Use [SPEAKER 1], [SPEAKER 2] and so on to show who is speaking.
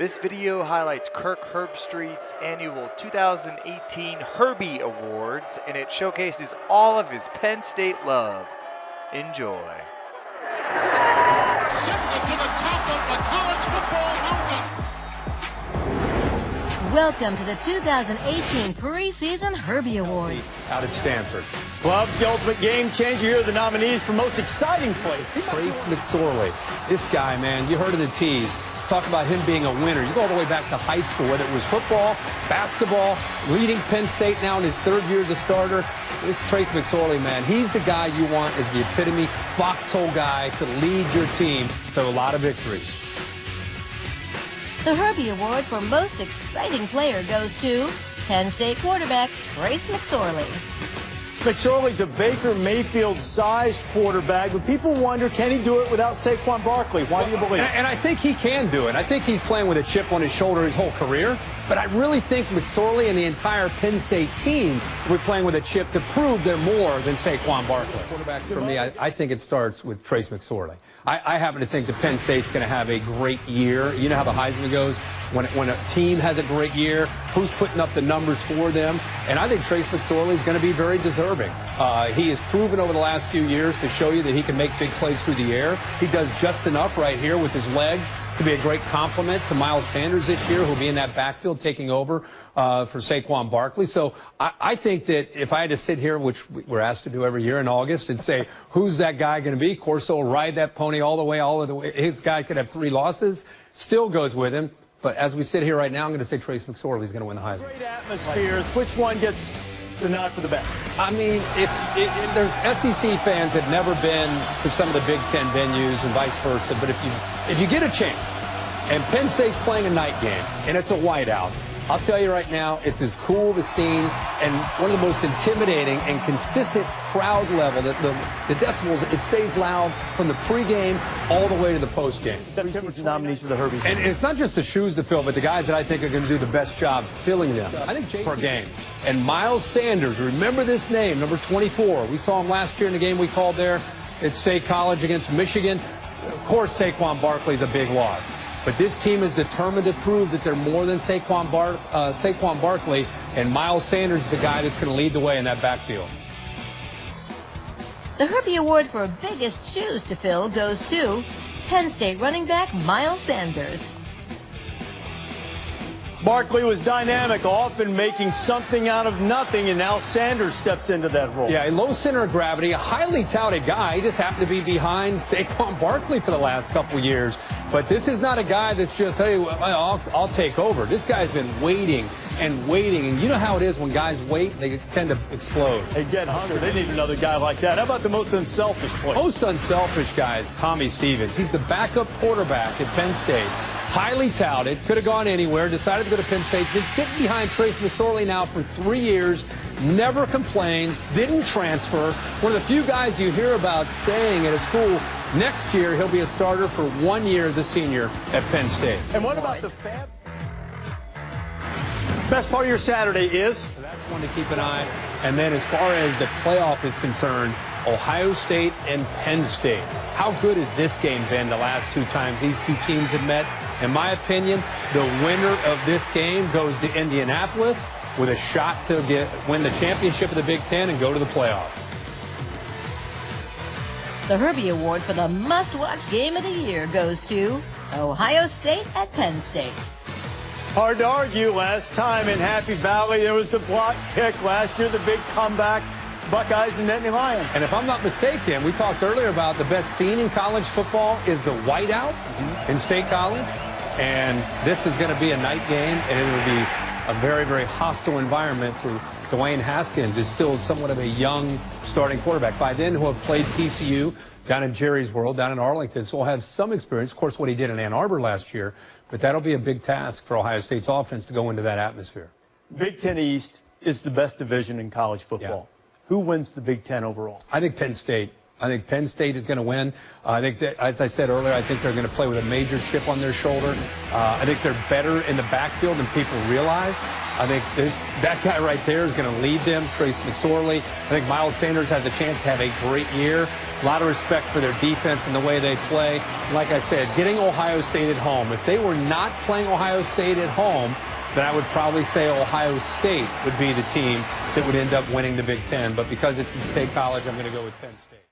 [SPEAKER 1] This video highlights Kirk Herbstreit's annual 2018 Herbie Awards, and it showcases all of his Penn State love. Enjoy.
[SPEAKER 2] Welcome to the 2018 preseason Herbie Awards.
[SPEAKER 3] Out at Stanford. Gloves, the ultimate game changer. Here are the nominees for most exciting plays. Trace McSorley. This guy, man, you heard of the tease. Talk about him being a winner. You go all the way back to high school, whether it was football, basketball, leading Penn State now in his third year as a starter. This Trace McSorley, man, he's the guy you want as the epitome foxhole guy to lead your team to a lot of victories.
[SPEAKER 2] The Herbie Award for most exciting player goes to Penn State quarterback Trace McSorley.
[SPEAKER 3] McSorley's a Baker Mayfield-sized quarterback, but people wonder, can he do it without Saquon Barkley? Why do you believe?
[SPEAKER 4] And I think he can do it. I think he's playing with a chip on his shoulder his whole career. But I really think McSorley and the entire Penn State team will be playing with a chip to prove they're more than Saquon Barkley. Quarterbacks for me, I think it starts with Trace McSorley. I happen to think that Penn State's going to have a great year. You know how the Heisman goes? When a team has a great year, who's putting up the numbers for them? And I think Trace McSorley is going to be very deserving. He has proven over the last few years to show you that he can make big plays through the air. He does just enough right here with his legs to be a great compliment to Miles Sanders this year, who'll be in that backfield taking over for Saquon Barkley. So I think that if I had to sit here, which we're asked to do every year in August, and say, who's that guy going to be? Corso will ride that pony all the way. His guy could have 3 losses, still goes with him. But as we sit here right now, I'm going to say Trace McSorley is going to win the Heisman.
[SPEAKER 3] Great atmospheres. Which one gets the nod for the best?
[SPEAKER 4] I mean, if there's SEC fans that have never been to some of the Big Ten venues and vice versa, but if you get a chance and Penn State's playing a night game and it's a whiteout, I'll tell you right now, it's as cool of a scene and one of the most intimidating and consistent crowd level. The decibels, it stays loud from the pregame all the way to the postgame.
[SPEAKER 3] Preseason nominees for the Herbies.
[SPEAKER 4] And it's not just the shoes to fill, but the guys that I think are going to do the best job filling them. I think per game. And Miles Sanders, remember this name, number 24. We saw him last year in the game we called there at State College against Michigan. Of course, Saquon Barkley's a big loss. But this team is determined to prove that they're more than Saquon Barkley, and Miles Sanders is the guy that's going to lead the way in that backfield.
[SPEAKER 2] The Herbie Award for biggest shoes to fill goes to Penn State running back Miles Sanders.
[SPEAKER 3] Barkley was dynamic, often making something out of nothing, and now Sanders steps into that role.
[SPEAKER 4] Yeah, a low center of gravity, a highly touted guy. He just happened to be behind Saquon Barkley for the last couple years. But this is not a guy that's just, hey, I'll take over. This guy's been waiting and waiting. And you know how it is when guys wait, they tend to explode.
[SPEAKER 3] They get hungry. They need another guy like that. How about the most unselfish player?
[SPEAKER 4] Most unselfish guy is Tommy Stevens. He's the backup quarterback at Penn State. Highly touted, could have gone anywhere, decided to go to Penn State, been sitting behind Trace McSorley now for 3 years, never complains, didn't transfer. One of the few guys you hear about staying at a school. Next year, he'll be a starter for 1 year as a senior at Penn State.
[SPEAKER 3] And what about the best part of your Saturday is?
[SPEAKER 4] So that's one to keep an eye. And then as far as the playoff is concerned, Ohio State and Penn State. How good has this game been the last 2 times these 2 teams have met? In my opinion, the winner of this game goes to Indianapolis with a shot to win the championship of the Big Ten and go to the playoff.
[SPEAKER 2] The Herbie Award for the must-watch game of the year goes to Ohio State at Penn State.
[SPEAKER 3] Hard to argue. Last time in Happy Valley, there was the block kick. Last year, the big comeback. Buckeyes and Nittany Lions.
[SPEAKER 4] And if I'm not mistaken, we talked earlier about the best scene in college football is the whiteout in State College. And this is going to be a night game, and it will be a very, very hostile environment for Dwayne Haskins. Is still somewhat of a young starting quarterback. By then, who have played TCU down in Jerry's World, down in Arlington, so will have some experience. Of course, what he did in Ann Arbor last year. But that'll be a big task for Ohio State's offense to go into that atmosphere.
[SPEAKER 3] Big Ten East is the best division in college football.
[SPEAKER 4] Yeah.
[SPEAKER 3] Who wins the Big Ten overall?
[SPEAKER 4] I think Penn State I think Penn State is going to win. I think that, as I said earlier, I think they're going to play with a major chip on their shoulder. I think they're better in the backfield than people realize. I think that guy right there is going to lead them, Trace McSorley. I think Miles Sanders has a chance to have a great year. A lot of respect for their defense and the way they play. Like I said, getting Ohio State at home. If they were not playing Ohio State at home, then I would probably say Ohio State would be the team that would end up winning the Big Ten. But because it's in State College, I'm going to go with Penn State.